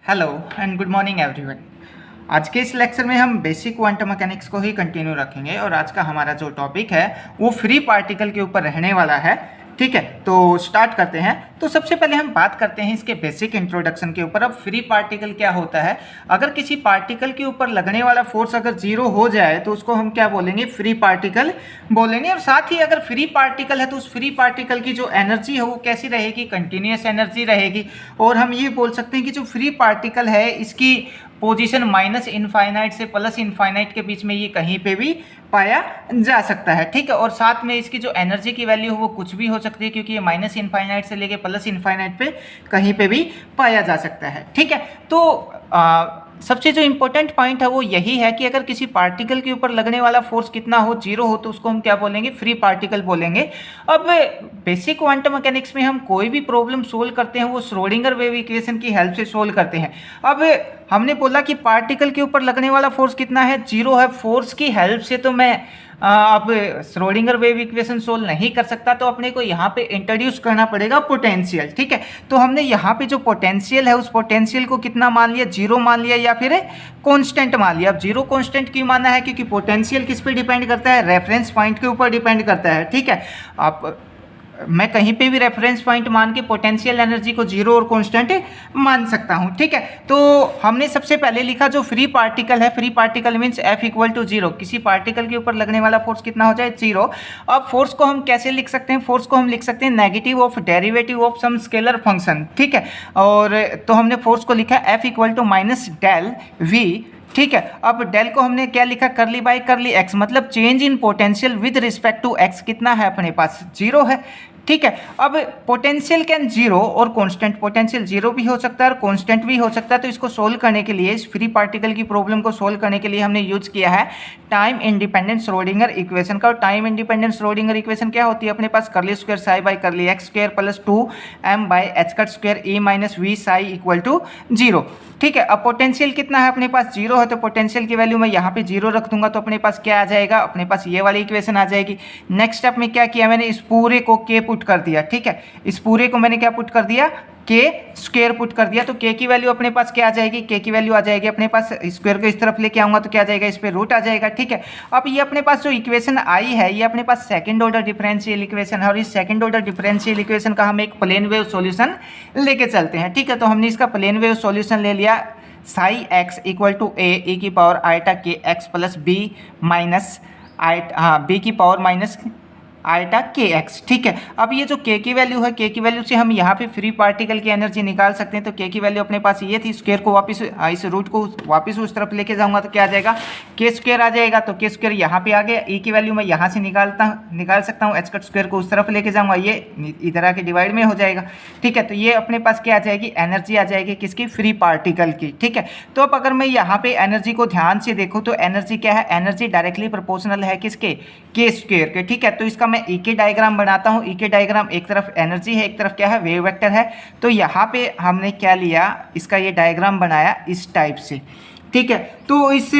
Hello and good morning everyone. आज के इस लेक्चर में हम बेसिक क्वांटम मैकेनिक्स को ही कंटिन्यू रखेंगे और आज का हमारा जो टॉपिक है वो फ्री पार्टिकल के ऊपर रहने वाला है। ठीक है, तो स्टार्ट करते हैं। तो सबसे पहले हम बात करते हैं इसके बेसिक इंट्रोडक्शन के ऊपर। अब फ्री पार्टिकल क्या होता है? अगर किसी पार्टिकल के ऊपर लगने वाला फोर्स अगर जीरो हो जाए तो उसको हम क्या बोलेंगे? फ्री पार्टिकल बोलेंगे। और साथ ही अगर फ्री पार्टिकल है तो उस फ्री पार्टिकल की जो एनर्जी है वो कैसी रहेगी? कंटिन्यूस एनर्जी रहेगी। और हम ये बोल सकते हैं कि जो फ्री पार्टिकल है इसकी पोजीशन माइनस इनफाइनाइट से प्लस इनफाइनाइट के बीच में ये कहीं पे भी पाया जा सकता है। ठीक है, और साथ में इसकी जो एनर्जी की वैल्यू है वो कुछ भी हो सकती है, क्योंकि ये माइनस इनफाइनाइट से लेके प्लस इनफाइनाइट पे कहीं पे भी पाया जा सकता है। ठीक है, तो सबसे जो इम्पोर्टेंट पॉइंट है वो यही है कि अगर किसी पार्टिकल के ऊपर लगने वाला फोर्स कितना हो, जीरो हो, तो उसको हम क्या बोलेंगे? फ्री पार्टिकल बोलेंगे। अब बेसिक क्वांटम मैकेनिक्स में हम कोई भी प्रॉब्लम सोल्व करते हैं वो श्रोडिंगर वेव इक्वेशन की हेल्प से सोल्व करते हैं। अब हमने बोला कि पार्टिकल के ऊपर लगने वाला फोर्स कितना है? जीरो है। फोर्स की हेल्प से तो मैं अब श्रोडिंगर वेव इक्वेशन सोल्व नहीं कर सकता, तो अपने को यहाँ पे इंट्रोड्यूस करना पड़ेगा पोटेंशियल। ठीक है, तो हमने यहाँ पे जो पोटेंशियल है उस पोटेंशियल को कितना मान लिया? जीरो मान लिया या फिर कांस्टेंट मान लिया। अब जीरो कांस्टेंट क्यों माना है? क्योंकि पोटेंशियल किस पे डिपेंड करता है? रेफरेंस पॉइंट के ऊपर डिपेंड करता है। ठीक है, आप मैं कहीं पे भी रेफरेंस पॉइंट मान के पोटेंशियल एनर्जी को जीरो और कांस्टेंट मान सकता हूं। ठीक है, तो हमने सबसे पहले लिखा जो फ्री पार्टिकल है, free particle means F equal to zero. किसी पार्टिकल के ऊपर लगने वाला फोर्स कितना हो जाए? जीरो। अब फोर्स को हम कैसे लिख सकते हैं? फोर्स को हम लिख सकते हैं negative of derivative of some scalar function. ठीक है, और तो हमने फोर्स को लिखा F equal to minus del V। ठीक है, अब डेल को हमने क्या लिखा? करली बाई करली एक्स, मतलब change in potential with respect to x कितना है अपने पास? जीरो है। ठीक है, अब पोटेंशियल कैन जीरो और कांस्टेंट, पोटेंशियल जीरो भी हो सकता है और कांस्टेंट भी हो सकता है। तो इसको सोल्व करने के लिए, इस फ्री पार्टिकल की प्रॉब्लम को सोल्व करने के लिए हमने यूज किया है टाइम इंडिपेंडेंट श्रोडिंगर इक्वेशन का। और टाइम इंडिपेंडेंट श्रोडिंगर इक्वेशन क्या होती है अपने पास? Curly square psi by curly x square plus 2m by h cut square a minus v psi equal to zero. ठीक है, अब पोटेंशियल कितना है अपने पास? जीरो है, तो पोटेंशियल की वैल्यू मैं यहाँ पे जीरो रख दूंगा, तो अपने पास क्या आ जाएगा? अपने पास ये वाली इक्वेशन आ जाएगी। नेक्स्ट स्टेप में क्या किया मैंने? इस पूरे को के पुट कर दिया। ठीक है, इस पूरे को मैंने क्या पुट कर दिया? के स्क्वायर पुट कर दिया। तो के की वैल्यू अपने पास क्या आ जाएगी? के की वैल्यू आ जाएगी अपने पास, स्क्वायर को इस तरफ लेके आऊंगा तो क्या आ जाएगा? इस पे रूट आ जाएगा। ठीक है, अब ये अपने पास जो इक्वेशन आई है ये अपने पास सेकंड ऑर्डर डिफरेंशियल इक्वेशन है, और इस सेकंड ऑर्डर डिफरेंशियल इक्वेशन का हम एक प्लेन वेव सॉल्यूशन लेके चलते हैं। ठीक है, तो हमने इसका प्लेन वेव सॉल्यूशन ले लिया। Psi x equal to a की power eta k x plus b minus b की power minus eta k x. ठीक है, अब ये जो के की वैल्यू है, के की वैल्यू से हम यहाँ पे फ्री पार्टिकल की एनर्जी निकाल सकते हैं। तो के की वैल्यू अपने पास ये थी, स्क्वायर को वापस इस रूट को वापस उस तरफ लेके जाऊंगा तो क्या आ जाएगा? के स्क्वायर आ जाएगा। तो के स्क्वायर यहाँ पे आ गया। ए की वैल्यू मैं यहाँ से निकाल सकता हूँ, एच कट स्क्वायर को उस तरफ लेके जाऊंगा, ये इधर आके डिवाइड में हो जाएगा। ठीक है, तो ये अपने पास क्या आ जाएगी? एनर्जी आ जाएगी किसकी? फ्री पार्टिकल की। ठीक है, तो अब अगर मैं यहाँ पे एनर्जी को ध्यान से देखूँ तो एनर्जी क्या है? एनर्जी डायरेक्टली प्रोपोर्शनल है किसके? के स्क्वायर के। ठीक है, तो इसका मैं ई के डायग्राम बनाता हूँ। ई के डायग्राम, एक तरफ एनर्जी है, एक तरफ क्या है? वेव वेक्टर है। तो यहाँ पे हमने क्या लिया? इसका ये डायग्राम बनाया इस टाइप से। ठीक है, तो इस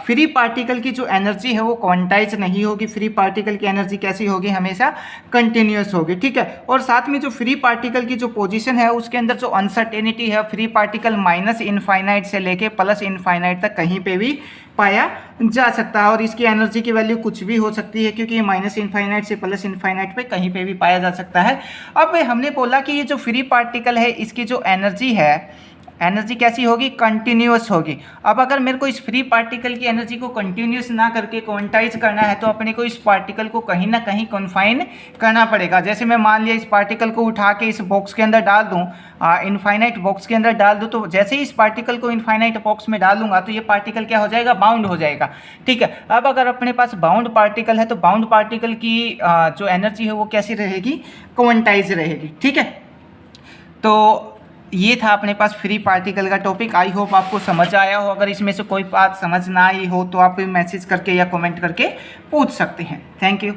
फ्री पार्टिकल की जो एनर्जी है वो क्वांटाइज नहीं होगी। फ्री पार्टिकल की एनर्जी कैसी होगी? हमेशा कंटिन्यूस होगी। ठीक है, और साथ में जो फ्री पार्टिकल की जो पोजीशन है उसके अंदर जो अनसर्टेनिटी है, फ्री पार्टिकल माइनस इनफाइनाइट से लेके प्लस इनफाइनाइट तक कहीं पे भी पाया जा सकता है। और इसकी एनर्जी की वैल्यू कुछ भी हो सकती है, क्योंकि माइनस इनफाइनाइट से प्लस इनफाइनाइट पे कहीं पे भी पाया जा सकता है। अब हमने बोला कि ये जो फ्री पार्टिकल है इसकी जो एनर्जी है, एनर्जी कैसी होगी? कंटिन्यूस होगी। अब अगर मेरे को इस फ्री पार्टिकल की एनर्जी को कंटिन्यूस ना करके क्वांटाइज करना है तो अपने को इस पार्टिकल को कहीं ना कहीं कन्फाइन करना पड़ेगा। जैसे मैं मान लिया इस पार्टिकल को उठा के इस बॉक्स के अंदर डाल दूं, इनफाइनाइट बॉक्स के अंदर डाल दूं, तो जैसे ही इस पार्टिकल को इनफाइनाइट बॉक्स में डालूंगा तो ये पार्टिकल क्या हो जाएगा? बाउंड हो जाएगा। ठीक है, अब अगर अपने पास बाउंड पार्टिकल है तो बाउंड पार्टिकल की जो एनर्जी है वो कैसी रहेगी? क्वांटाइज रहेगी। ठीक है, तो ये था अपने पास फ्री पार्टिकल का टॉपिक। आई होप आपको समझ आया हो। अगर इसमें से कोई बात समझ ना आई हो तो आप मैसेज करके या कमेंट करके पूछ सकते हैं। Thank you.